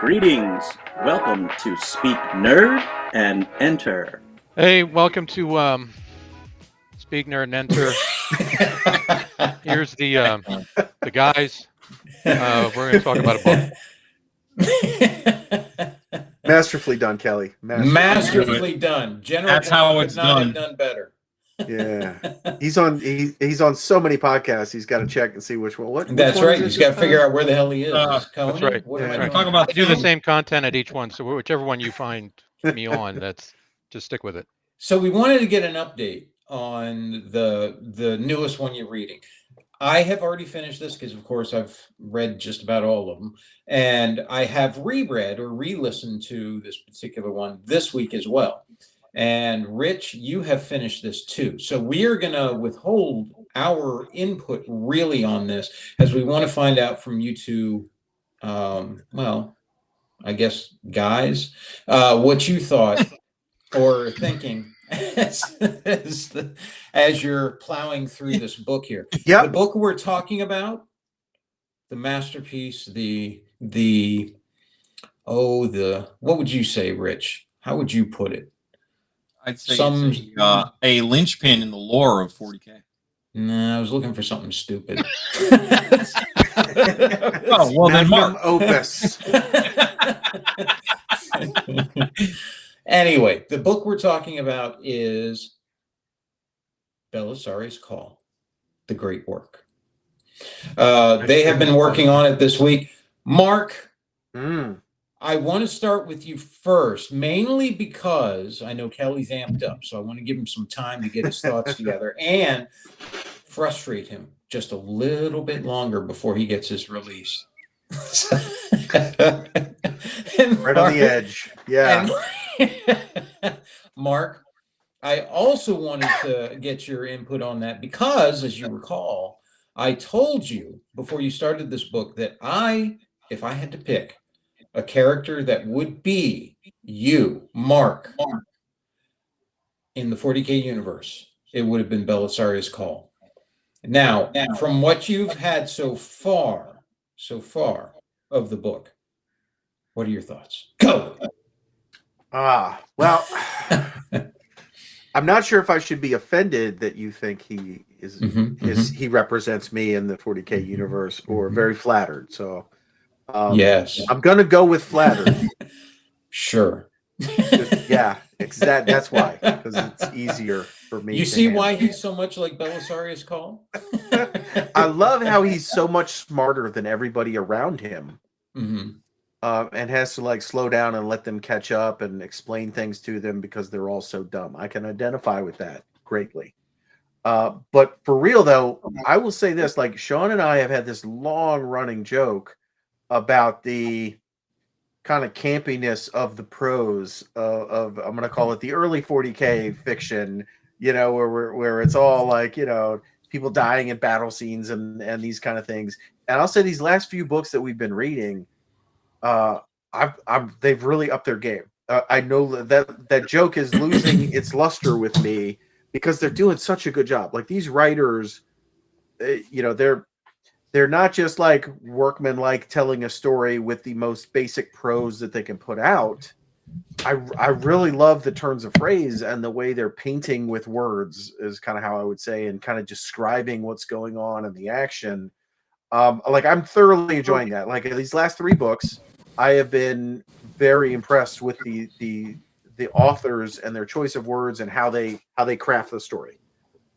Greetings. Welcome to Speak Nerd and Enter. Hey, welcome to Speak Nerd and Enter. Here's the guys. We're going to talk about a book. Masterfully done, Kelly. Masterfully done. General, that's how it's done. Done better. Yeah, he's on so many podcasts. He's got to check and see which one. That's right. He's got to figure out where the hell he is. That's right. What am I talk about? I do the same content at each one, so whichever one you find me on, just stick with it. So we wanted to get an update on the newest one you're reading. I have already finished this because, of course, I've read just about all of them, and I have reread or re-listened to this particular one this week as well. And Rich, you have finished this too. So we are going to withhold our input really on this as we want to find out from you two, well, I guess, guys, what you thought or thinking as you're plowing through this book here. Yep. The book we're talking about, the masterpiece, what would you say, Rich? How would you put it? I'd say it's a linchpin in the lore of 40K. No, I was looking for something stupid. Oh, well, then Mark. Opus. Anyway, the book we're talking about is Belisarius Cawl, The Great Work. They have been working on it this week. Mark, I want to start with you first, mainly because I know Kelly's amped up, so I want to give him some time to get his thoughts together and frustrate him just a little bit longer before he gets his release. Right on the edge. Yeah. Mark, I also wanted to get your input on that because, as you recall, I told you before you started this book that if I had to pick a character that would be you, Mark, in the 40K universe, it would have been Belisarius Cawl. Now, from what you've had so far of the book, what are your thoughts? Go! Well, I'm not sure if I should be offended that you think he is, he represents me in the 40K universe, or very flattered. So, yes, I'm going to go with flattered. Sure. Yeah, exactly. That's why, because it's easier for me. You see why he's so much like Belisarius Cawl? I love how he's so much smarter than everybody around him. And has to slow down and let them catch up and explain things to them because they're all so dumb. I can identify with that greatly. But for real though, I will say this, Sean and I have had this long running joke about the kind of campiness of the prose of I'm going to call it the early 40K fiction, where it's all people dying in battle scenes and these kind of things. And I'll say these last few books that we've been reading, they've really upped their game. I know that joke is losing its luster with me because they're doing such a good job. These writers, they're not just workmen telling a story with the most basic prose that they can put out. I really love the turns of phrase and the way they're painting with words is kind of how I would say, and kind of describing what's going on in the action. I'm thoroughly enjoying that. These last 3 books, I have been very impressed with the authors and their choice of words and how they craft the story.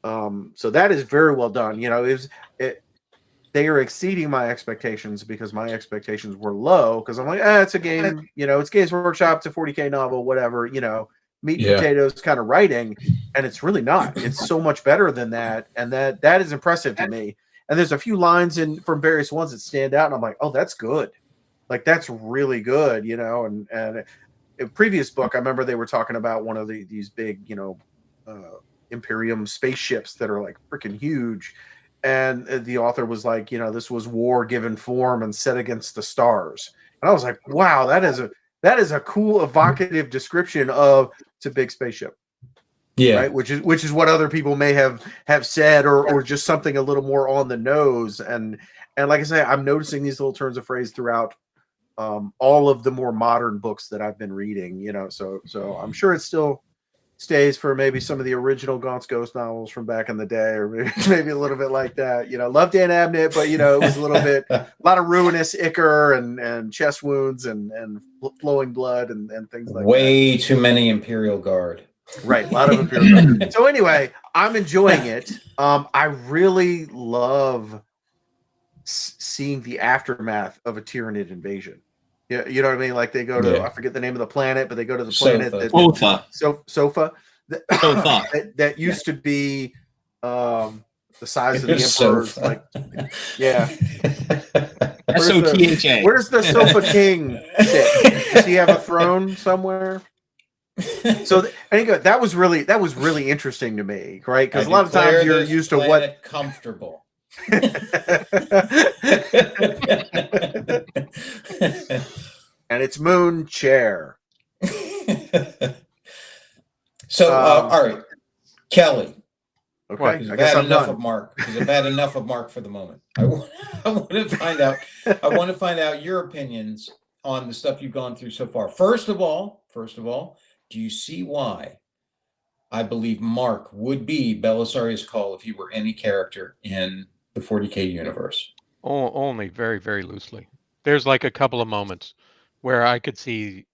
So that is very well done. They are exceeding my expectations because my expectations were low because I'm it's a game, it's Games Workshop, it's a 40K novel, whatever, meat and potatoes kind of writing, and it's really not. It's so much better than that, and that is impressive to me. And there's a few lines from various ones that stand out, and I'm like, oh, that's good. That's really good, and in previous book, I remember they were talking about one of these big, Imperium spaceships that are freaking huge. And the author was like, this was war given form and set against the stars. And I was like, wow, that is a cool, evocative description of it's a big spaceship. Yeah. Right. Which is what other people may have said or just something a little more on the nose. And like I say, I'm noticing these little turns of phrase throughout all of the more modern books that I've been reading. You know, so I'm sure it still stays for maybe some of the original Gaunt's Ghost novels from back in the day, or maybe a little bit like that. You know, love Dan Abnett, but you know, it was a little bit, a lot of ruinous ichor and chest wounds and flowing blood and things like that. Way too many Imperial Guard. Right, a lot of Imperial Guard. So anyway, I'm enjoying it. I really love seeing the aftermath of a Tyranid invasion. Yeah, you know what I mean? Like they go to, I forget the name of the planet, but they go to the planet Sofa. That used to be the size of the Emperor's, like, yeah. SOTHA. Where does the Sofa King sit? Does he have a throne somewhere? So anyway, that was really interesting to me, right? Because a lot of times you're used to what comfortable. And it's Moon Chair. So all right, Kelly. Okay, I guess I'm done. Of Mark, because I've had enough of Mark for the moment. I want to find out. I want to find out your opinions on the stuff you've gone through so far. First of all, do you see why I believe Mark would be Belisarius Cawl if he were any character in the 40K universe? Only very, very loosely. There's like a couple of moments where I could see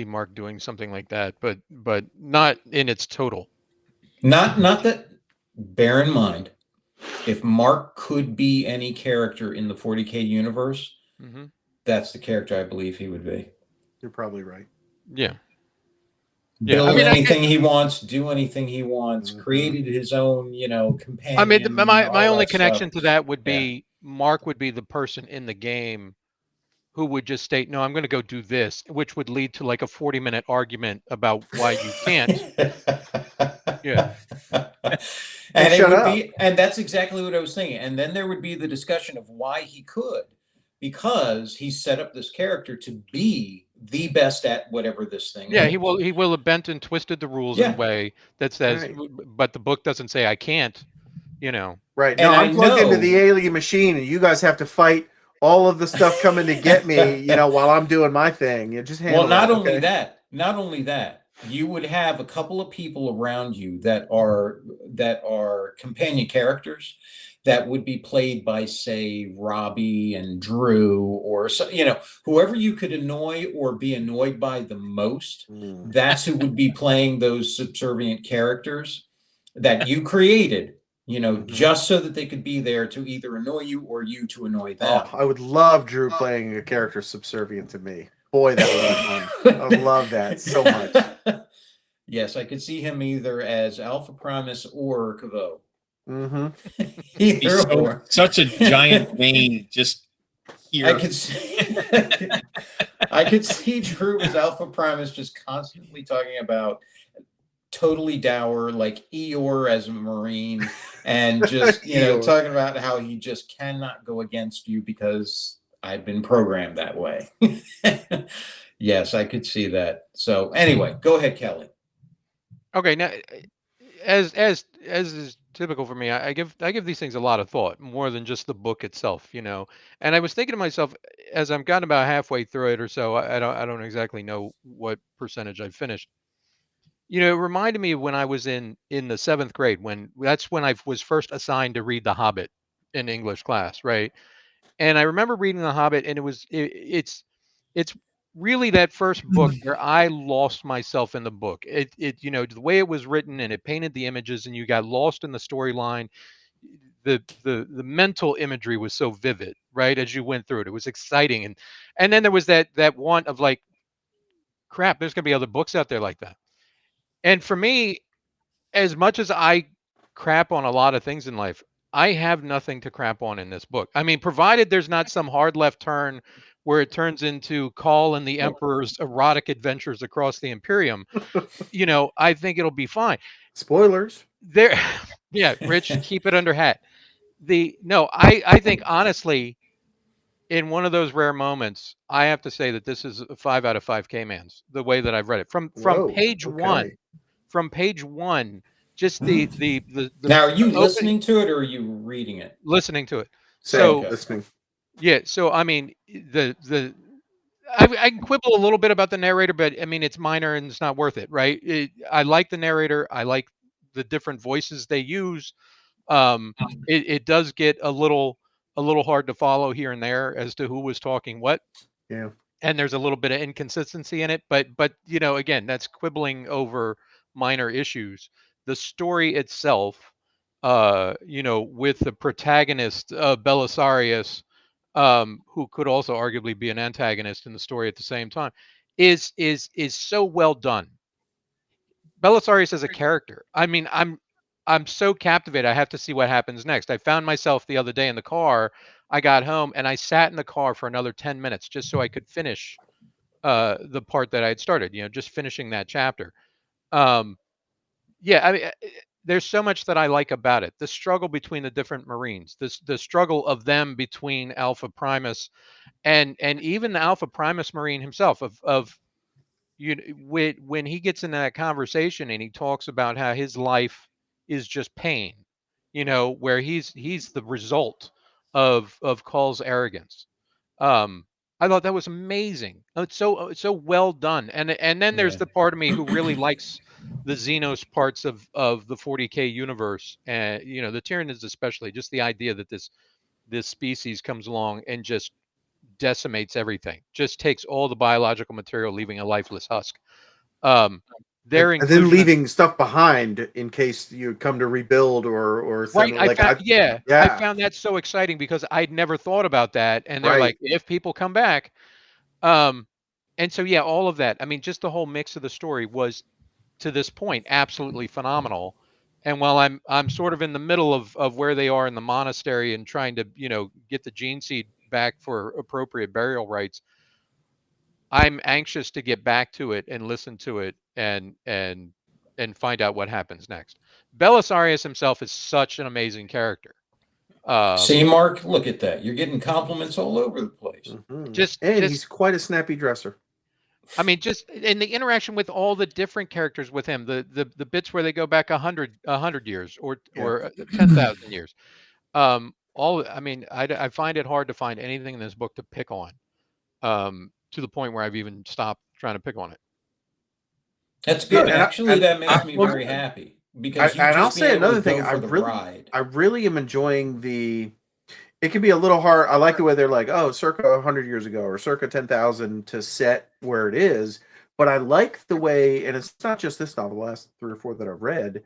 Mark doing something like that, but not in its total. Not that. Bear in mind, if Mark could be any character in the 40K universe, that's the character I believe he would be. You're probably right. Yeah. Build anything he wants, do anything he wants, created his own, companion. I mean, my only connection to that would be Mark would be the person in the game who would just state, no, I'm going to go do this, which would lead to like a 40-minute argument about why you can't. Yeah. And it would be, and that's exactly what I was thinking. And then there would be the discussion of why he could, because he set up this character to be the best at whatever this thing is. He will have bent and twisted the rules in a way that says, but the book doesn't say I can't, Right. No, I'm plugged into the alien machine and you guys have to fight all of the stuff coming to get me, while I'm doing my thing. You just handle not only that, you would have a couple of people around you that are companion characters that would be played by, say, Robbie and Drew, or whoever you could annoy or be annoyed by the most. That's who would be playing those subservient characters that you created. Just so that they could be there to either annoy you or you to annoy them. Oh, I would love Drew playing a character subservient to me. Boy, that would be fun. I love that so much. Yes, I could see him either as Alpha Primus or Kavo. He's such a giant vein just here. I could see Drew as Alpha Primus just constantly talking about totally dour, like Eeyore as a Marine, and just talking about how he just cannot go against you because I've been programmed that way. Yes, I could see that. So anyway, go ahead, Kelly. Okay, now as is typical for me, I give these things a lot of thought, more than just the book itself, And I was thinking to myself, as I'm gotten about halfway through it or so, I don't exactly know what percentage I've finished. It reminded me of when I was in the 7th grade, that's when I was first assigned to read The Hobbit in English class, right? And I remember reading The Hobbit, and it's really that first book where I lost myself in the book. It the way it was written, and it painted the images, and you got lost in the storyline. The mental imagery was so vivid, right? As you went through it, it was exciting, and then there was that want of like, crap, there's gonna be other books out there like that. And for me, as much as I crap on a lot of things in life, I have nothing to crap on in this book. I mean, provided there's not some hard left turn where it turns into Cawl and the Emperor's erotic adventures across the Imperium, I think it'll be fine. Spoilers. Rich, keep it under hat. I think honestly, in one of those rare moments, I have to say that this is a 5 out of 5 K-Mans, the way that I've read it. From page one, just the Now, are you listening to it or are you reading it? Listening to it. Listening. Yeah, so I mean, I can quibble a little bit about the narrator, but I mean it's minor and it's not worth it, right? I like the narrator. I like the different voices they use. It does get a little hard to follow here and there as to who was talking what, Yeah. and there's a little bit of inconsistency in it. But you know, again, that's quibbling over minor issues. The story itself, you know, with the protagonist Belisarius, who could also arguably be an antagonist in the story at the same time, is so well done. Belisarius as a character. I mean, I'm so captivated. I have to see what happens next. I found myself the other day in the car. I got home and I sat in the car for another 10 minutes just so I could finish the part that I had started. You know, just finishing that chapter. Um, yeah, I mean, there's so much that I like about it. The struggle between the different Marines, the struggle of them between Alpha Primus and even the Alpha Primus Marine himself of you know, when he gets into that conversation and he talks about how his life is just pain, you know, where he's the result of Call's arrogance. Um, I thought that was amazing. It's so well done. And then there's Yeah. the part of me who really likes the Xenos parts of the 40K universe, and you know, the Tyranids especially. Just the idea that this species comes along and just decimates everything, just takes all the biological material, leaving a lifeless husk. Um, their And then inclusion, leaving stuff behind in case you come to rebuild or right? send like I yeah, found that so exciting because I'd never thought about that. And they're right. like, if people come back, um, and so yeah, all of that. I mean, just the whole mix of the story was to this point absolutely phenomenal. And while I'm sort of in the middle of where they are in the monastery and trying to get the gene seed back for appropriate burial rites, I'm anxious to get back to it and listen to it and find out what happens next. Belisarius himself is such an amazing character. See, Um, Mark, look at that. You're getting compliments all over the place. And just he's quite a snappy dresser. I mean, just in the interaction with all the different characters with him, the bits where they go back a hundred years Yeah. or 10,000 years. All I mean, I find it hard to find anything in this book to pick on. To the point where I've even stopped trying to pick on it. That's Yeah, good. Actually, that makes me well, very happy because you and I'll just be say able another to thing. go for the ride. I really am enjoying the. It can be a little hard. I like the way they're like, oh, circa 100 years ago or circa 10,000 to set where it is. But I like the way, and it's not just this novel, the last 3 or 4 that I've read.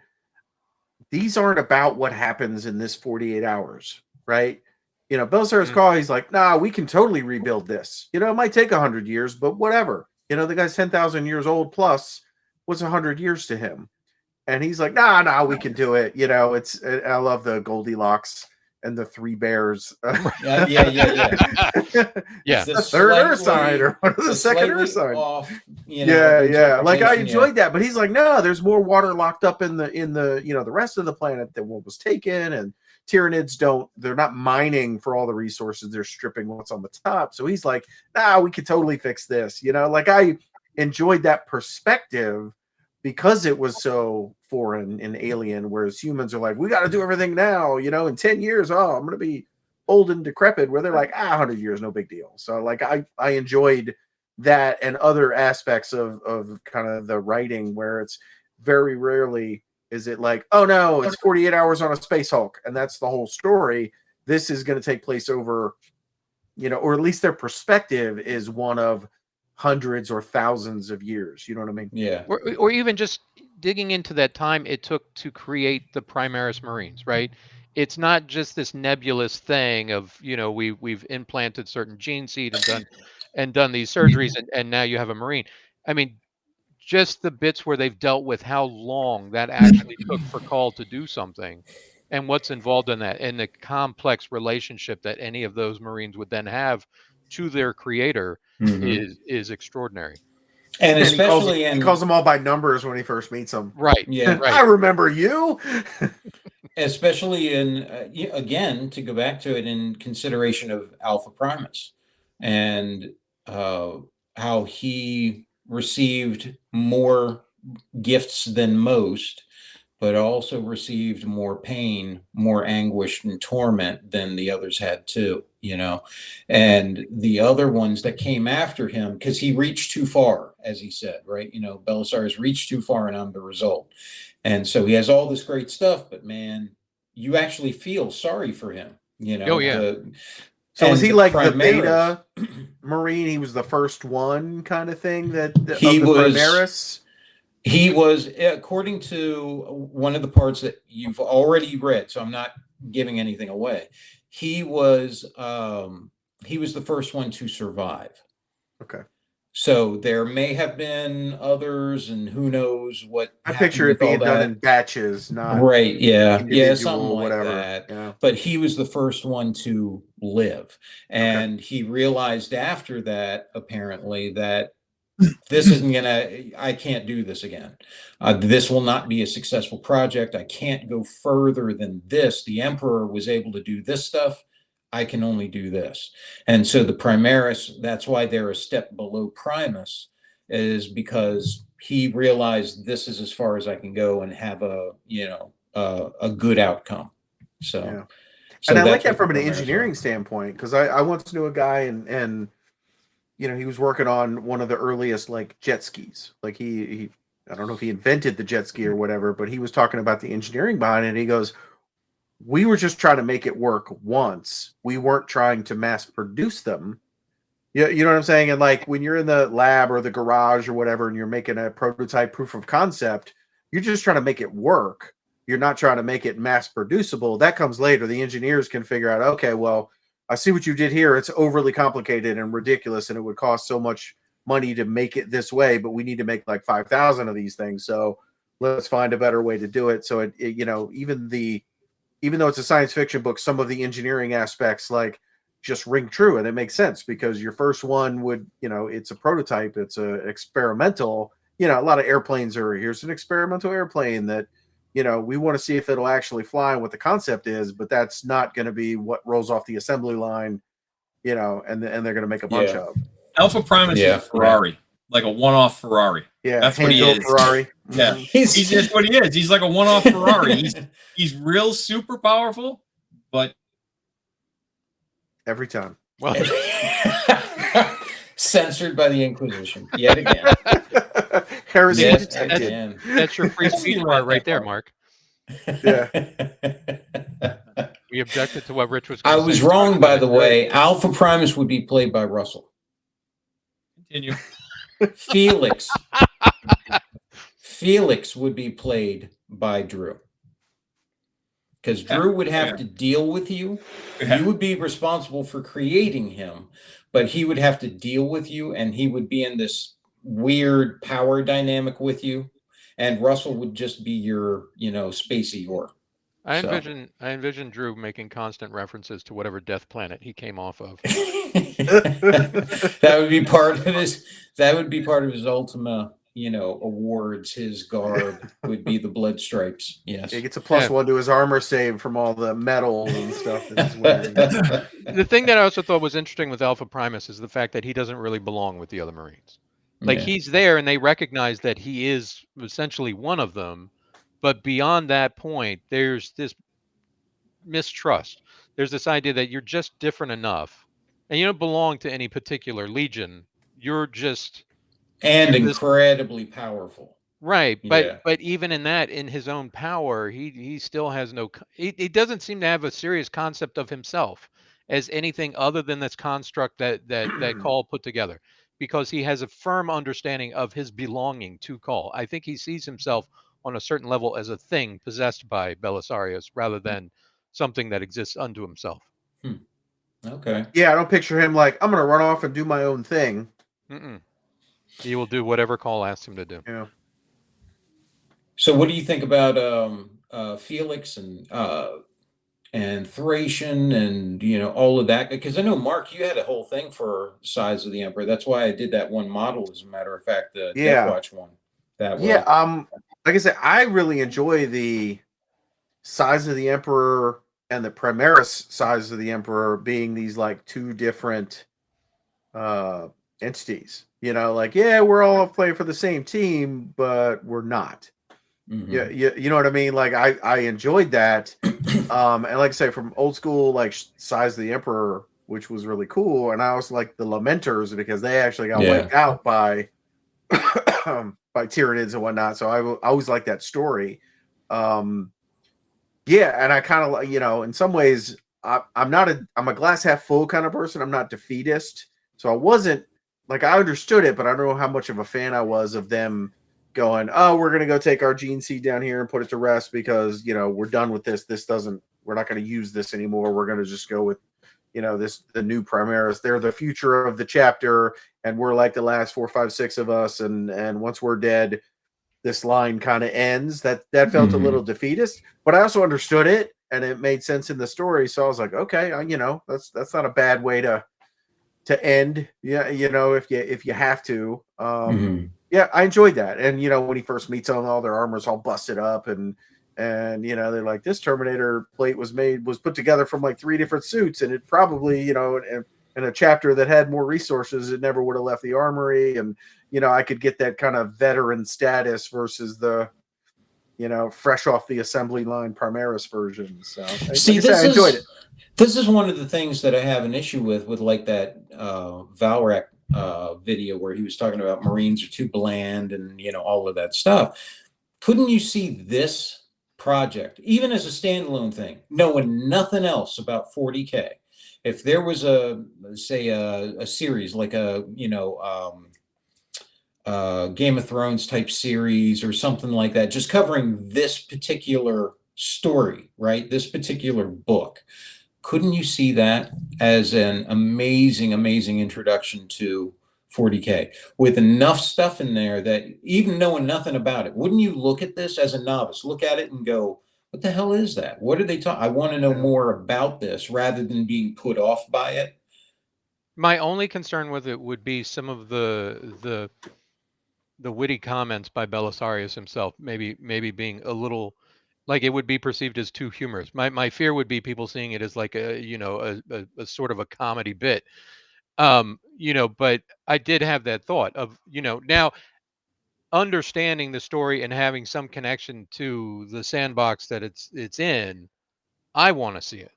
These aren't about what happens in this 48 hours, right? You know, Belisarius Cawl, he's like, nah, we can totally rebuild this. You know, it might take 100 years, but whatever. You know, the guy's 10,000 years old plus. What's 100 years to him? And he's like, nah, we can do it. You know, I love the Goldilocks and the 3 bears. Yeah. Yeah. The third Earth sign or the second Earth sign. Off, yeah. Like I enjoyed that, but he's like, no, there's more water locked up in the the rest of the planet than what was taken, and Tyranids they're not mining for all the resources, they're stripping what's on the top. So he's like, nah, we could totally fix this. You know, like I enjoyed that perspective because it was so foreign and alien, whereas humans are like, we got to do everything now, you know, in 10 years, I'm going to be old and decrepit, where they're like, 100 years, no big deal. So like, I enjoyed that and other aspects of kind of the writing where it's very rarely is it like, oh no, it's 48 hours on a Space Hulk and that's the whole story. This is going to take place over, or at least their perspective is one of hundreds or thousands of years. You know what I mean? Yeah. Or even just digging into that time it took to create the Primaris Marines, right? It's not just this nebulous thing of, we've implanted certain gene seed and done these surgeries and now you have a Marine. I mean, just the bits where they've dealt with how long that actually took for Cawl to do something and what's involved in that and the complex relationship that any of those Marines would then have to their creator is extraordinary. And especially he calls them all by numbers when he first meets them. Right. Yeah. Right. I remember you. Especially in, again, to go back to it in consideration of Alpha Primus and how he received more gifts than most, but also received more pain, more anguish and torment than the others had too. you know, and the other ones that came after him, because he reached too far, as he said, right? You know, Belisarius reached too far, and I'm the result. And so he has all this great stuff, but man, you actually feel sorry for him, you know. Oh, yeah. So was he the like the Primaris, beta Marine? He was the first one kind of thing He of the was- Primaris? He was, according to one of the parts that you've already read, so I'm not giving anything away. He was the first one to survive. Okay. So there may have been others, and who knows what. I happened picture it with all being done that. in batches, not Right, yeah, individual, something like whatever. that. Yeah. But he was the first one to live, and he realized after that, apparently, that this isn't gonna. I can't do this again. This will not be a successful project. I can't go further than this. The Emperor was able to do this stuff. I can only do this. And so the Primaris, that's why they're a step below Primus, is because he realized this is as far as I can go and have a, you know, a good outcome. So, Yeah. so And I like that's that what from the an Primaris engineering are. standpoint, because I once knew a guy and you know, he was working on one of the earliest like jet skis. Like he I don't know if he invented the jet ski or whatever, but he was talking about the engineering behind it. And he goes, we were just trying to make it work once. We weren't trying to mass produce them. Yeah, you know what I'm saying? And like when you're in the lab or the garage or whatever, and you're making a prototype proof of concept, you're just trying to make it work. You're not trying to make it mass producible. That comes later. The engineers can figure out, okay, well, I see what you did here. It's overly complicated and ridiculous, and it would cost so much money to make it this way, but we need to make like 5,000 of these things. So let's find a better way to do it. So it you know, even though it's a science fiction book, some of the engineering aspects like just ring true, and it makes sense because your first one would, you know, it's a prototype, it's a experimental, you know, a lot of airplanes are, here's an experimental airplane that, you know, we want to see if it'll actually fly and what the concept is, but that's not going to be what rolls off the assembly line, you know, and they're going to make a bunch of. Alpha Primus is a Ferrari, like a one-off Ferrari. Yeah, that's what he hand-built is. Ferrari. Yeah, he's just what he is. He's like a one-off Ferrari. He's real super powerful, but every time. Well, censored by the Inquisition yet again. Heresy Yet detected. again. that's your free speech part right there, Mark. Yeah. We objected to what Rich was I going to was say. wrong, by the way. Alpha Primus would be played by Russell. continue. Felix would be played by Drew. Because Drew would have to deal with you. You would be responsible for creating him, but he would have to deal with you, and he would be in this weird power dynamic with you. And Russell would just be your, you know, spacey Yor. I envision Drew making constant references to whatever death planet he came off of. That would be part of his. That would be part of his ultimate, you know, awards. His garb would be the blood stripes. Yes, He gets a +1 to his armor save from all the metals and stuff that he's wearing. The thing that I also thought was interesting with Alpha Primus is the fact that he doesn't really belong with the other Marines. Like he's there, and they recognize that he is essentially one of them. But beyond that point, there's this mistrust. There's this idea that you're just different enough, and you don't belong to any particular legion. You're just incredibly powerful. Right, but even in that, in his own power, he still has no. He doesn't seem to have a serious concept of himself as anything other than this construct that Cawl put together, because he has a firm understanding of his belonging to Cawl. I think he sees himself on a certain level as a thing possessed by Belisarius rather than something that exists unto himself. Okay. Yeah, I don't picture him like, I'm going to run off and do my own thing. He will do whatever Cawl asks him to do. Yeah. So what do you think about Felix and Thracian and, you know, all of that? Because I know, Mark, you had a whole thing for Size of the Emperor. That's why I did that one model, as a matter of fact, the Death Watch one. That way. Yeah, like I said, I really enjoy the Size of the Emperor and the Primaris Size of the Emperor being these like two different entities. You know, like, yeah, we're all playing for the same team, but we're not. Yeah, you know what I mean? Like I enjoyed that. And like I say, from old school, like Size of the Emperor which was really cool. And I also like the Lamenters because they actually got Yeah. wiped out by by Tyranids and whatnot. So I always like that story. Yeah, and I kind of, you know, in some ways, I'm a glass half full kind of person. I'm not defeatist, so I wasn't like, I understood it, but I don't know how much of a fan I was of them going, oh, we're gonna go take our gene seed down here and put it to rest because, you know, we're done with this. We're not going to use this anymore. We're going to just go with, you know, the new Primaris. They're the future of the chapter, and we're like the last 4, 5, 6 of us. And once we're dead, this line kind of ends. That felt a little defeatist, but I also understood it, and it made sense in the story. So I was like, okay, you know, that's not a bad way to end. Yeah, you know, if you have to. Yeah, I enjoyed that. And you know, when he first meets them, all their armor's all busted up, and you know, they're like, this Terminator plate was put together from like 3 different suits, and it probably, you know, in a chapter that had more resources, it never would have left the armory. And you know, I could get that kind of veteran status versus the, you know, fresh off the assembly line Primaris version. So See, I enjoyed it. This is one of the things that I have an issue with like that Valrak video where he was talking about Marines are too bland and, you know, all of that stuff. Couldn't you see this project, even as a standalone thing, knowing nothing else about 40K? If there was a series like a, you know, Game of Thrones type series or something like that, just covering this particular story, right? This particular book. Couldn't you see that as an amazing, amazing introduction to 40K with enough stuff in there that even knowing nothing about it, wouldn't you look at this as a novice, look at it and go, what the hell is that? What are they talking? I want to know more about this rather than being put off by it. My only concern with it would be some of the witty comments by Belisarius himself, maybe being a little, like, it would be perceived as too humorous. My fear would be people seeing it as like a, you know, a sort of a comedy bit. You know, but I did have that thought of, you know, now understanding the story and having some connection to the sandbox that it's in, I want to see it.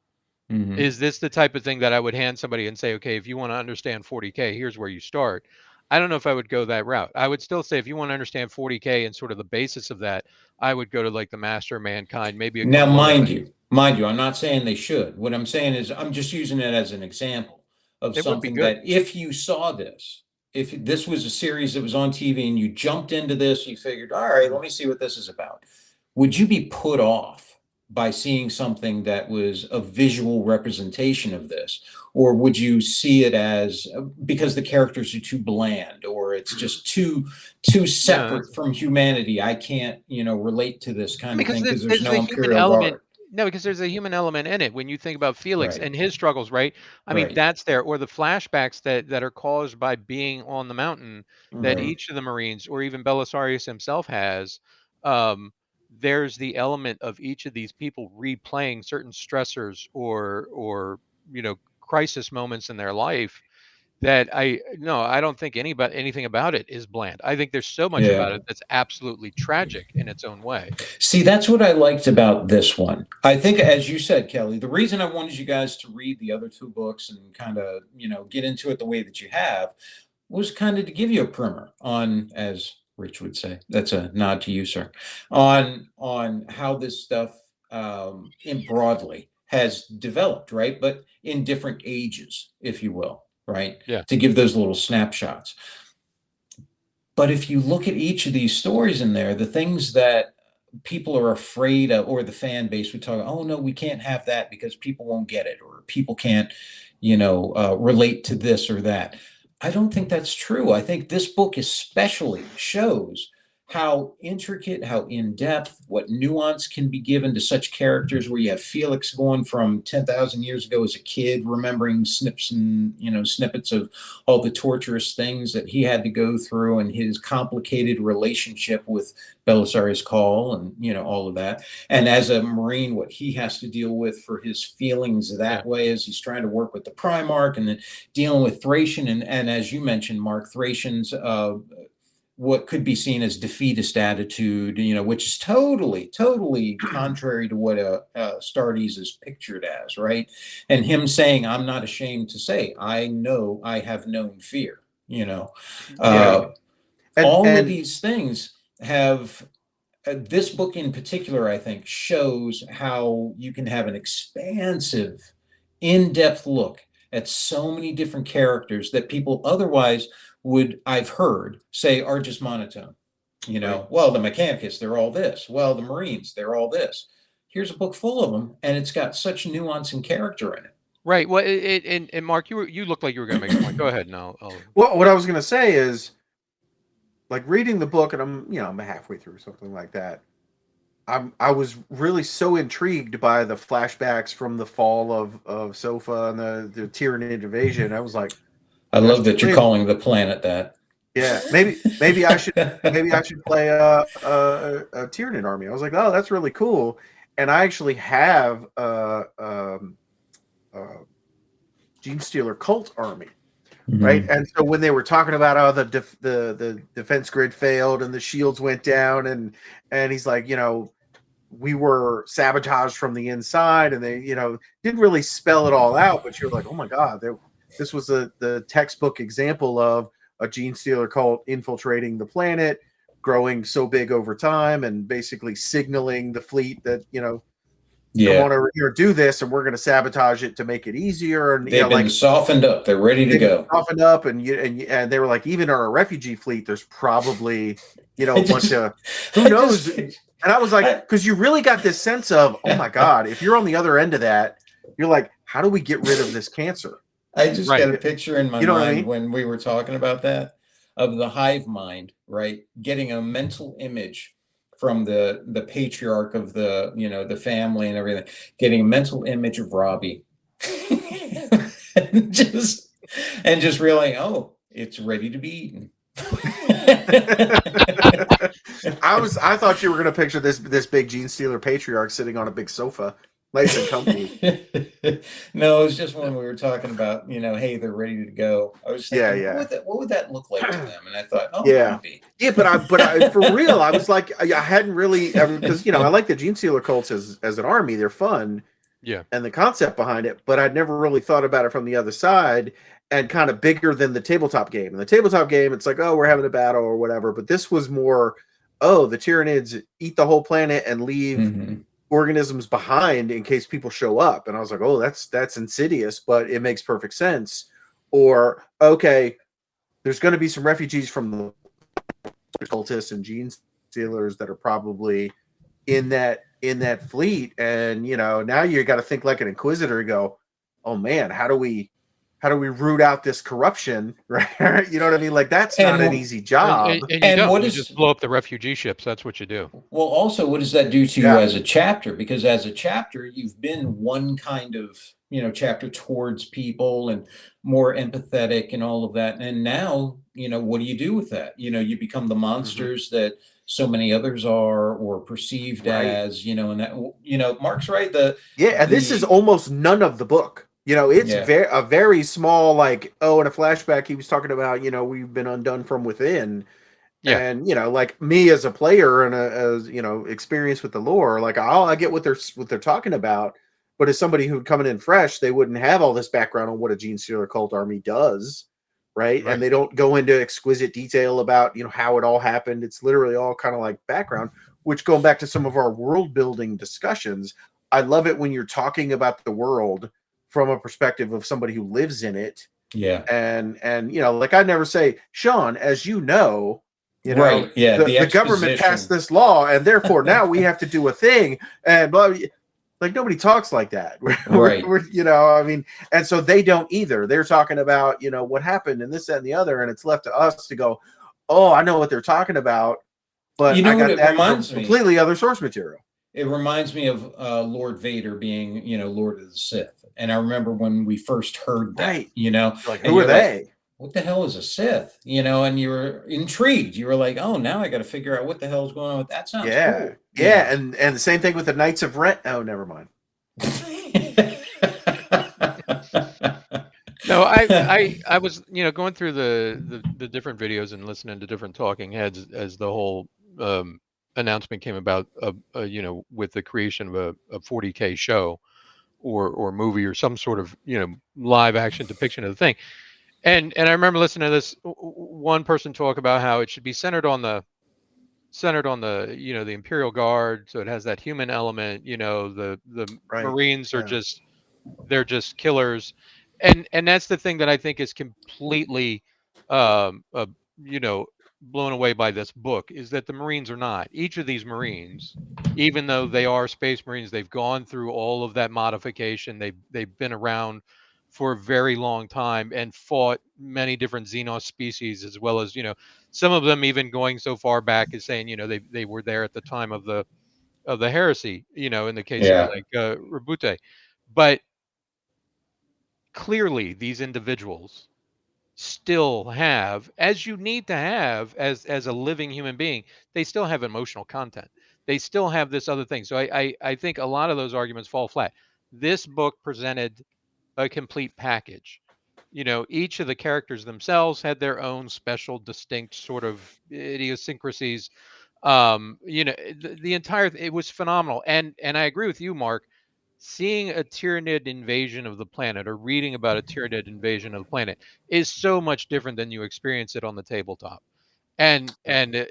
Is this the type of thing that I would hand somebody and say, okay, if you want to understand 40K, here's where you start? I don't know if I would go that route. I would still say if you want to understand 40K and sort of the basis of that, I would go to like the Master of Mankind, maybe a Now, couple other mind things. you, I'm not saying they should. What I'm saying is I'm just using it as an example of It would be something good. that if you saw this, if this was a series that was on TV and you jumped into this, you figured, all right, let me see what this is about. Would you be put off by seeing something that was a visual representation of this? Or would you see it as because the characters are too bland or it's just too separate from humanity? I can't, you know, relate to this kind of Because thing because there's there's no a human Imperial element. Guard. No, because there's a human element in it. When you think about Felix Right. and his struggles, right? I mean, Right. that's there, or the flashbacks that are caused by being on the mountain that Right. each of the Marines, or even Belisarius himself has. Um, there's the element of each of these people replaying certain stressors or you know, crisis moments in their life that I don't think anything about it is bland. I think there's so much about Yeah. it that's absolutely tragic in its own way. See, that's what I liked about this one. I think, as you said, Kelly, the reason I wanted you guys to read the other 2 books and kind of, you know, get into it the way that you have was kind of to give you a primer on, as Rich would say, that's a nod to you, sir, on how this stuff in broadly has developed, right? But in different ages, if you will, right? Yeah. To give those little snapshots. But if you look at each of these stories in there, the things that people are afraid of, or the fan base would talk, oh no, we can't have that because people won't get it, or people can't, you know, relate to this or that. I don't think that's true. I think this book especially shows how intricate, how in-depth, what nuance can be given to such characters where you have Felix going from 10,000 years ago as a kid, remembering snips and, you know, snippets of all the torturous things that he had to go through and his complicated relationship with Belisarius Cawl and, you know, all of that. And as a Marine, what he has to deal with for his feelings that way as he's trying to work with the Primarch and then dealing with Thracian. And as you mentioned, Mark, Thracian's what could be seen as defeatist attitude, which is totally contrary to what Astartes is pictured as, right? And him saying, I'm not ashamed to say, I know I have known fear, Yeah. all of these things have, this book in particular, I think, shows how you can have an expansive, in-depth look at so many different characters that people otherwise would, I've heard, say are just monotone. Right. Well, the Mechanicus, they're all this. Well, the Marines, they're all this. Here's a book full of them, and it's got such nuance and character in it. Right. Well, and Mark, you look like you were going to make a point. Go ahead. Now, Well, what I was going to say is, like, reading the book, and I'm halfway through, something like that. I was really so intrigued by the flashbacks from the fall of Sofa and the Tyranid invasion. I was like, I love that you're calling the planet that. Yeah, maybe I should play a Tyranid army. I was like, oh, that's really cool. And I actually have Genestealer cult army. Right. And so when they were talking about how the defense grid failed and the shields went down, and he's like, we were sabotaged from the inside, and they, didn't really spell it all out, but you're like, oh my God, this was the textbook example of a Genestealer cult infiltrating the planet, growing so big over time, and basically signaling the fleet that, don't want to do this, and we're going to sabotage it to make it easier. And they've been softened up; they're ready to go. Softened up, and they were like, even our refugee fleet, there's probably a bunch of who knows. And I was like, because you really got this sense of, oh my God, if you're on the other end of that, you're like, how do we get rid of this cancer? I just got a picture in my mind what I mean? when we were talking about that, of the hive mind, right? Getting a mental image from the patriarch of the family and everything, getting a mental image of Robbie, and just realizing, oh, it's ready to be eaten. I thought you were going to picture this big Genestealer patriarch sitting on a big sofa, nice and comfy. No, it was just when we were talking about, hey, they're ready to go. I was thinking, what would that look like to them? And I thought, oh, yeah, but I for real, I was like, I hadn't really, because I like the Genestealer cults as an army. They're fun, and the concept behind it, but I'd never really thought about it from the other side. And kind of bigger than the tabletop game. In the tabletop game, it's like, oh, we're having a battle or whatever. But this was more, oh, the Tyranids eat the whole planet and leave organisms behind in case people show up. And I was like, oh, that's insidious, but it makes perfect sense. Or, okay, there's going to be some refugees from the cultists and Genestealers that are probably in that fleet. And, now you got to think like an Inquisitor and go, oh man, how do we root out this corruption, right? You know what I mean? Like, that's not an easy job. And you just blow up the refugee ships. That's what you do. Well, also, what does that do to you as a chapter? Because as a chapter, you've been one kind of, chapter towards people and more empathetic and all of that. And now, what do you do with that? You become the monsters that so many others are, or perceived as, and that, Mark's right. And this is almost none of the book. It's a very small, like, in a flashback, he was talking about, we've been undone from within. Yeah. And, like me as a player and as experience with the lore, like, I get what they're talking about. But as somebody who'd coming in fresh, they wouldn't have all this background on what a Genestealer cult army does. Right. And they don't go into exquisite detail about, how it all happened. It's literally all kind of like background, which, going back to some of our world building discussions, I love it when you're talking about the world from a perspective of somebody who lives in it. Yeah. And like, I never say, Sean, as you know, right. Yeah. The government passed this law, and therefore now we have to do a thing. And like, nobody talks like that. Right. I mean, and so they don't either. They're talking about, what happened and this, that, and the other. And it's left to us to go, oh, I know what they're talking about. But I got that from completely other source material. It reminds me of Lord Vader being, Lord of the Sith. And I remember when we first heard that, like, who are they? Like, what the hell is a Sith? And you were intrigued. You were like, oh, now I got to figure out what the hell is going on with that. Sounds cool. Yeah. And the same thing with the Knights of Ren. Oh, never mind. No, I was, going through the different videos and listening to different talking heads as the whole announcement came about, with the creation of a 40K show or movie or some sort of, live action depiction of the thing. And I remember listening to this one person talk about how it should be centered on the the Imperial Guard, so it has that human element. The Right. Marines are Yeah. they're just killers, and that's the thing that I think is completely um uh, you know blown away by this book, is that the Marines are not. Each of these Marines, even though they are Space Marines, they've gone through all of that modification. They've been around for a very long time and fought many different Xenos species, as well as some of them even going so far back as saying they were there at the time of the heresy, in the case of Yeah. like Rabute. But clearly these individuals still have, as you need to have as a living human being, they still have emotional content. They still have this other thing. So I think a lot of those arguments fall flat. This book presented a complete package. Each of the characters themselves had their own special, distinct sort of idiosyncrasies. The entire it was phenomenal. And I agree with you, Mark. Seeing a Tyranid invasion of the planet, or reading about a Tyranid invasion of the planet, is so much different than you experience it on the tabletop. And it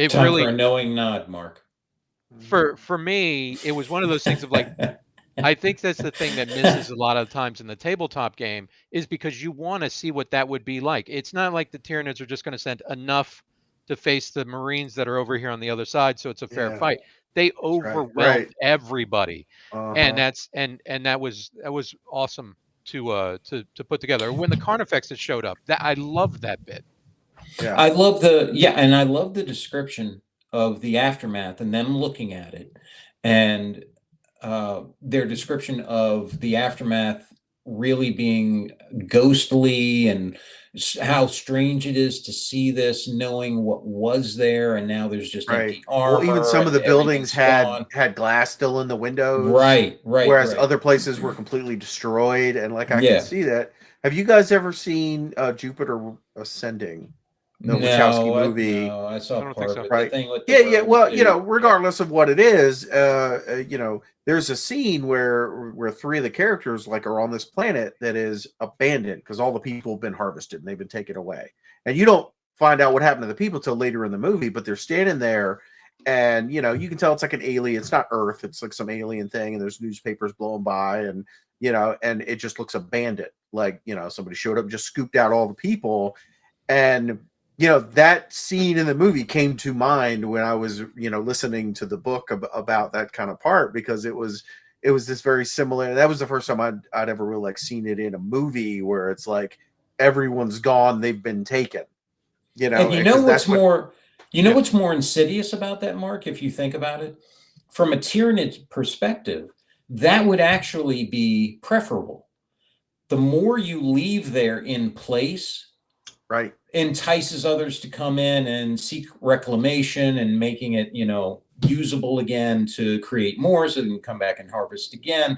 Time for really, a knowing nod, Mark. for me, it was one of those things of like, I think that's the thing that misses a lot of times in the tabletop game, is because you want to see what that would be like. It's not like the Tyranids are just going to send enough to face the Marines that are over here on the other side, so it's a fair Yeah. fight. They Right. overwhelmed everybody, and Uh-huh. that was awesome to put together. When the Carnifexes that showed up, that I loved that bit. Yeah. I love the description of the aftermath and them looking at it, and their description of the aftermath really being ghostly, and how strange it is to see this, knowing what was there, and now there's just Right. empty Well, even armor some of and the buildings everything's gone. had glass still in the windows, Right, right, whereas right. other places were completely destroyed. And like I can Yeah. see that. Have you guys ever seen Jupiter Ascending, the Wachowski movie? No, I I saw don't think part of so. it. The Right. thing with the Yeah, yeah. road Well, too. Yeah. regardless of what it is, there's a scene where three of the characters like are on this planet that is abandoned because all the people have been harvested and they've been taken away. And you don't find out what happened to the people till later in the movie, but they're standing there, and you can tell it's like an alien. It's not Earth. It's like some alien thing, and there's newspapers blowing by, and and it just looks abandoned. Like somebody showed up and just scooped out all the people, and that scene in the movie came to mind when I was listening to the book about that kind of part, because it was this very similar. That was the first time I'd ever really like seen it in a movie where it's like everyone's gone, they've been taken, And you know because what's that's what. more, Yeah. what's more insidious about that, Mark, if you think about it? From a Tyranid perspective, that would actually be preferable. The more you leave there in place, Right. entices others to come in and seek reclamation and making it, usable again to create more, so they can come back and harvest again.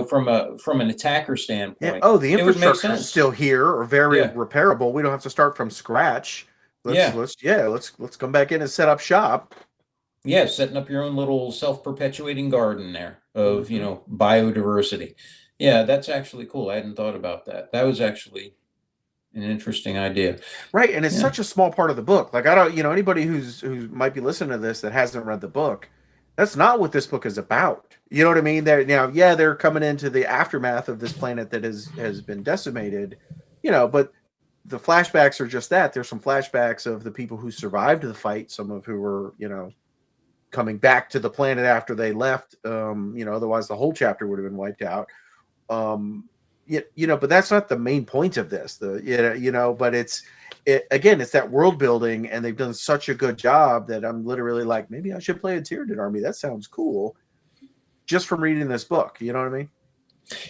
From an attacker Yeah. standpoint, Oh, the it would make infrastructure's sense. still here, or very Yeah. repairable. We don't have to start from scratch. Let's Yeah. let's come back in and set up shop. Yeah, setting up your own little self-perpetuating garden there of, Mhm. biodiversity. Yeah, that's actually cool. I hadn't thought about that. That was actually an interesting idea. Right, and it's Yeah. such a small part of the book. Like I don't, anybody who might be listening to this that hasn't read the book, that's not what this book is about. You know what I mean? They're now, yeah, they're coming into the aftermath of this planet that has been decimated, but the flashbacks are just that. There's some flashbacks of the people who survived the fight, some of who were, coming back to the planet after they left. Otherwise the whole chapter would have been wiped out. But that's not the main point of this. But it's that world building, and they've done such a good job that I'm literally like, maybe I should play a Tyranid army. That sounds cool, just from reading this book. You know what I mean?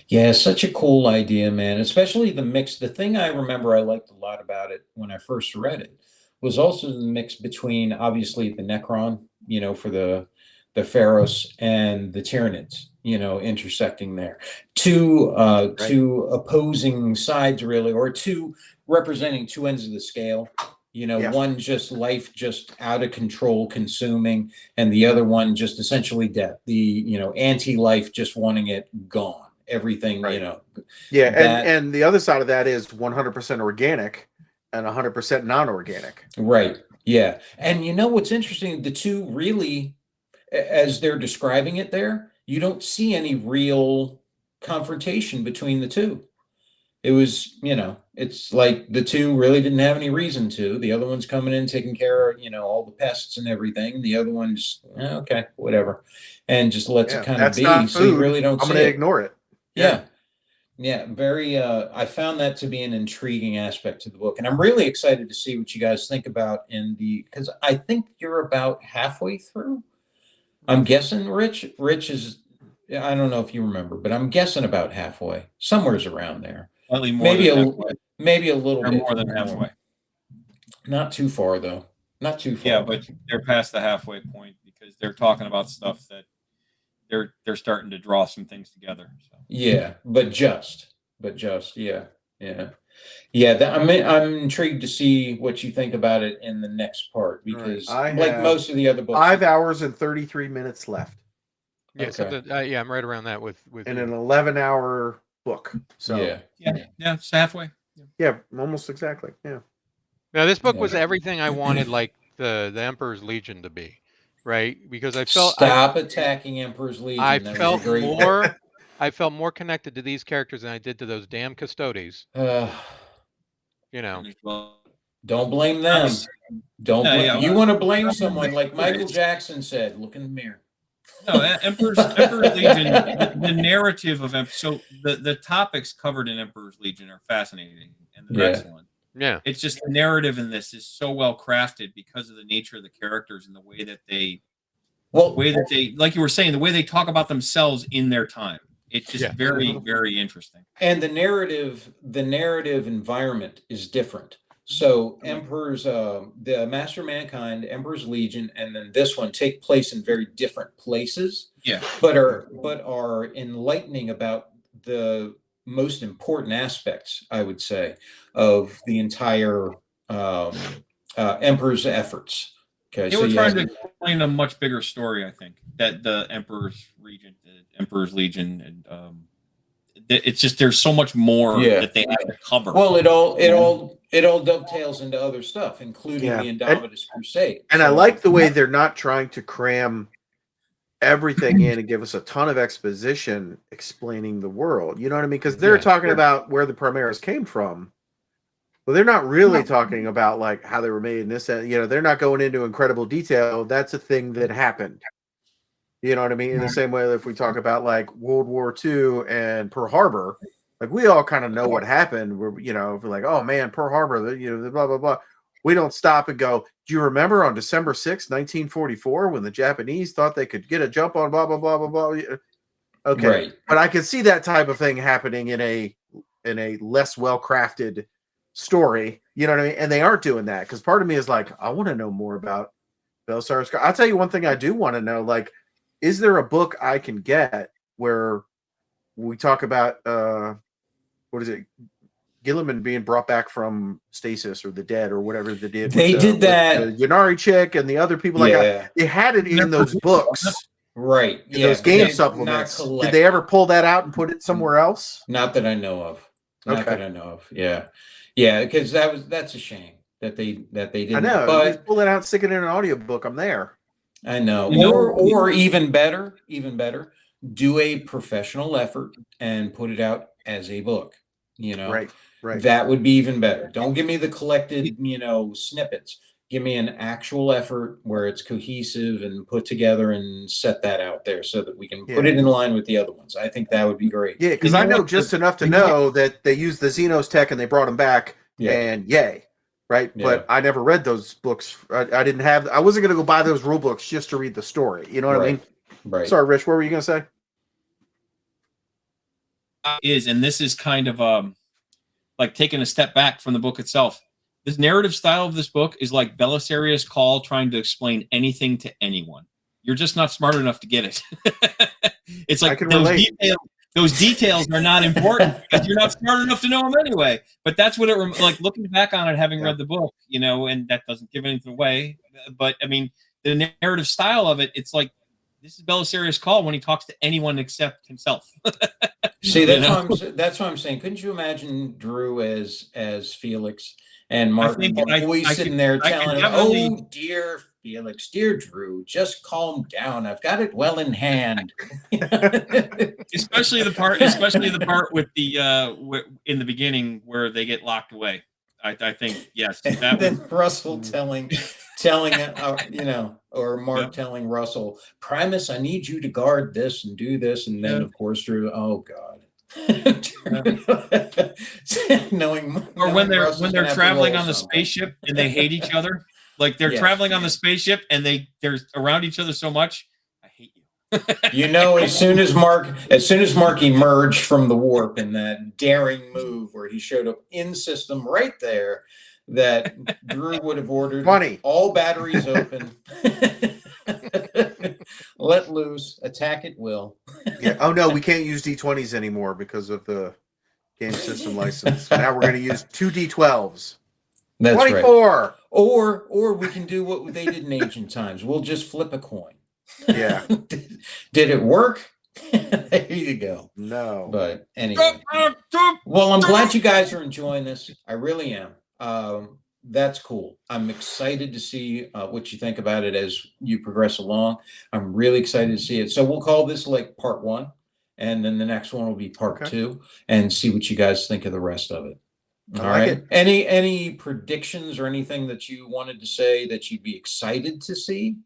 Yeah, such a cool idea, man. Especially the mix. The thing I remember I liked a lot about it when I first read it was also the mix between, obviously, the Necron, for the Pharaohs and the Tyranids, intersecting there. Two opposing sides, really, or two representing two ends of the scale. One just life just out of control consuming, and the other one just essentially death. The, anti-life just wanting it gone. Everything, Yeah, that, and the other side of that is 100% organic and 100% non-organic. Right. Yeah. And what's interesting, the two really, as they're describing it there, you don't see any real confrontation between the two. It was, it's like the two really didn't have any reason to. The other one's coming in, taking care of, all the pests and everything. The other one's, okay, whatever. And just lets it kind of That's be. not So you food. really don't I'm see going to it. ignore it. Yeah. Yeah. Very, I found that to be an intriguing aspect to the book. And I'm really excited to see what you guys think about because I think you're about halfway through. I'm guessing Rich is, I don't know if you remember, but I'm guessing about halfway, somewhere's around there. Slightly more Maybe than halfway. maybe a little Or bit more than halfway. Not too far though. Not too far. Yeah, but they're past the halfway point because they're talking about stuff that they're starting to draw some things together. So. Yeah, but just yeah. I'm intrigued to see what you think about it in the next part because like most of the other books, 5 hours and 33 minutes left. Yeah, okay. Yeah, I'm right around that with and an 11-hour book. So yeah, it's halfway. Yeah, almost exactly. Yeah. Now this book was everything I wanted, like the Emperor's Legion to be, right? Because I felt attacking Emperor's Legion. I felt more connected to these characters than I did to those damn Custodes. Don't blame them. You want to blame someone, like Michael Jackson said, look in the mirror. No, Emperor's Legion, the narrative of so the topics covered in Emperor's Legion are fascinating and they're excellent. Yeah. It's just the narrative in this is so well crafted because of the nature of the characters and the way that they like you were saying, the way they talk about themselves in their time. It's just very, very interesting. And the narrative environment is different. So Emperor's, the Master of Mankind, Emperor's Legion, and then this one take place in very different places. Yeah. But are enlightening about the most important aspects, I would say, of the entire Emperor's efforts. Okay. They were trying to explain a much bigger story, I think, that the Emperor's Legion, and it's just there's so much more that they have to cover. Well, it all dovetails into other stuff, including the Indomitus Crusade. And I like the way they're not trying to cram everything in and give us a ton of exposition explaining the world. You know what I mean? Because they're talking about where the Primaris came from. Well, they're not really talking about like how they were made in this. They're not going into incredible detail. That's a thing that happened. You know what I mean? In the same way that if we talk about like World War II and Pearl Harbor, like we all kind of know what happened. We're like, oh man, Pearl Harbor, the blah blah blah. We don't stop and go, do you remember on December 6, 1944, when the Japanese thought they could get a jump on blah blah blah blah blah? Okay, right. But I could see that type of thing happening in a less well crafted story. You know what I mean? And they aren't doing that because part of me is like, I want to know more about Belisarius Cawl. I'll tell you one thing I do want to know, like, is there a book I can get where we talk about what is it, Gilliman being brought back from stasis or the dead or whatever they did? They did that. The Yanari chick and the other people. Like they had it in those books, right? In those game supplements. Did they ever pull that out and put it somewhere else? Not that I know of. Not that I know of. Yeah, because that's a shame that they didn't. I know. But pull it out, stick it in an audiobook. I'm there. I know. Or even better, do a professional effort and put it out as a book. Right. That would be even better. Don't give me the collected, snippets. Give me an actual effort where it's cohesive and put together and set that out there so that we can put it in line with the other ones. I think that would be great. Yeah, because I know just enough to know that they used the Xenos tech and they brought them back, and yay. Right. Yeah. But I never read those books. I didn't have, I wasn't going to go buy those rule books just to read the story. You know what I mean? Right. Sorry, Rich, what were you going to say? And this is kind of like taking a step back from the book itself. This narrative style of this book is like Belisarius Cawl trying to explain anything to anyone. You're just not smart enough to get it. It's I like can relate. those details are not important because you're not smart enough to know them anyway. But that's what it like looking back on it, having read the book, you know, and that doesn't give anything away. But I mean, the narrative style of it, it's like this is Belisarius Cawl when he talks to anyone except himself. See, that's what I'm saying. Couldn't you imagine Drew as Felix and Martin always sitting there telling him, "Oh, dear Felix, dear Drew, just calm down. I've got it well in hand." especially the part with the in the beginning where they get locked away. I think yes. That then Russell telling you know, or Mark telling Russell, Primus, I need you to guard this and do this, and then of course Drew, oh God. knowing when they're traveling on the spaceship and they hate each other, like they're traveling on the spaceship and they're around each other so much. I hate you. You know, as soon as Mark emerged from the warp in that daring move where he showed up in system right there, that Drew would have ordered all batteries open. Let loose, attack at will. Yeah. Oh no, we can't use D20s anymore because of the game system license. Now we're going to use 2 D12s. That's 24. Right. Or we can do what they did in ancient times. We'll just flip a coin. Yeah. Did it work? There you go. No. But anyway. Well, I'm glad you guys are enjoying this. I really am. That's cool. I'm excited to see what you think about it as you progress along. I'm really excited to see it. So we'll call this like part 1, and then the next one will be part 2, and see what you guys think of the rest of it. All right. Any predictions or anything that you wanted to say that you'd be excited to see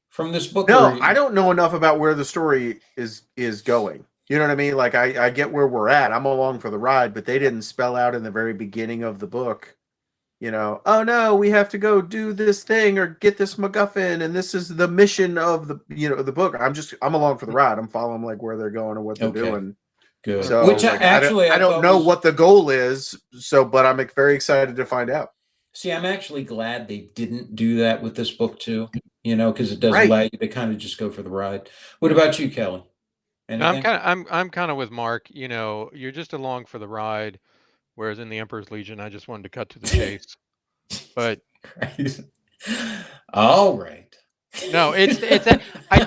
from this book? No, I don't know enough about where the story is going. You know what I mean? Like I get where we're at. I'm along for the ride, but they didn't spell out in the very beginning of the book, you know, oh no, we have to go do this thing or get this MacGuffin, and this is the mission of the, you know, the book. I'm along for the ride. I'm following like where they're going and what they're doing. Good. So, which like, actually I don't know what the goal is. So, but I'm very excited to find out. See, I'm actually glad they didn't do that with this book too. You know, because it does allow you to kind of just go for the ride. What about you, Kelly? Anything? I'm kind of with Mark. You know, you're just along for the ride, whereas in the Emperor's Legion, I just wanted to cut to the chase. But all right. No, it's I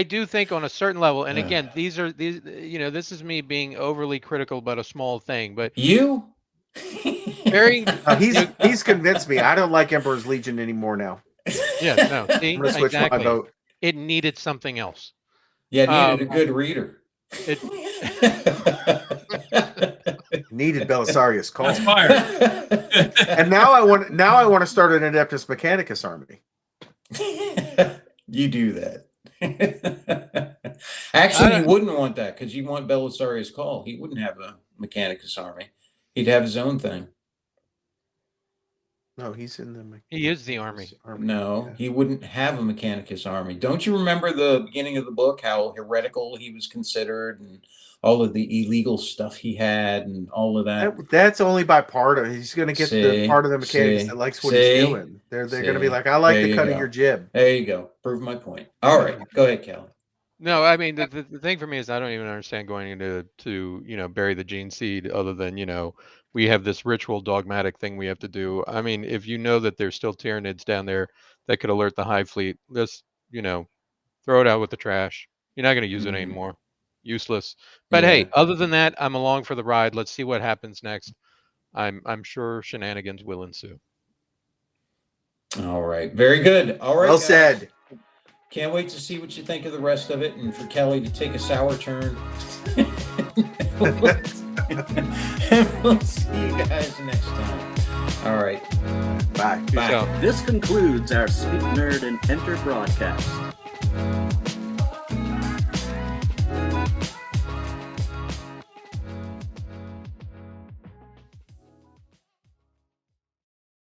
do think on a certain level, and again, these you know, this is me being overly critical about a small thing, but you very he's convinced me. I don't like Emperor's Legion anymore now. Yeah, no, see, I'm gonna switch my vote. It needed something else. Yeah, it needed a good reader. It needed Belisarius Cawl. That's fire. And now I want to start an Adeptus Mechanicus army. You do that. Actually, you wouldn't want that because you want Belisarius Cawl. He wouldn't have a Mechanicus army. He'd have his own thing. No, he's in the. He is the army. No, he wouldn't have a Mechanicus army. Don't you remember the beginning of the book, how heretical he was considered and all of the illegal stuff he had and all of that? That's only by part of it. He's going to get the part of the Mechanicus that likes what he's doing. They're going to be like, I like the cut of your jib. There you go. Prove my point. All right. Go ahead, Kelly. No, I mean, the thing for me is I don't even understand going into you know, bury the gene seed other than, you know, we have this ritual dogmatic thing we have to do. I mean, if you know that there's still Tyranids down there that could alert the Hive Fleet, just, you know, throw it out with the trash. You're not going to use it anymore. Useless. But hey, other than that, I'm along for the ride. Let's see what happens next. I'm sure shenanigans will ensue. All right. Very good. All right. Well said. Can't wait to see what you think of the rest of it and for Kelly to take a sour turn. And we'll see you guys next time. All right. Bye. Bye. This concludes our Speak Nerd and Enter broadcast.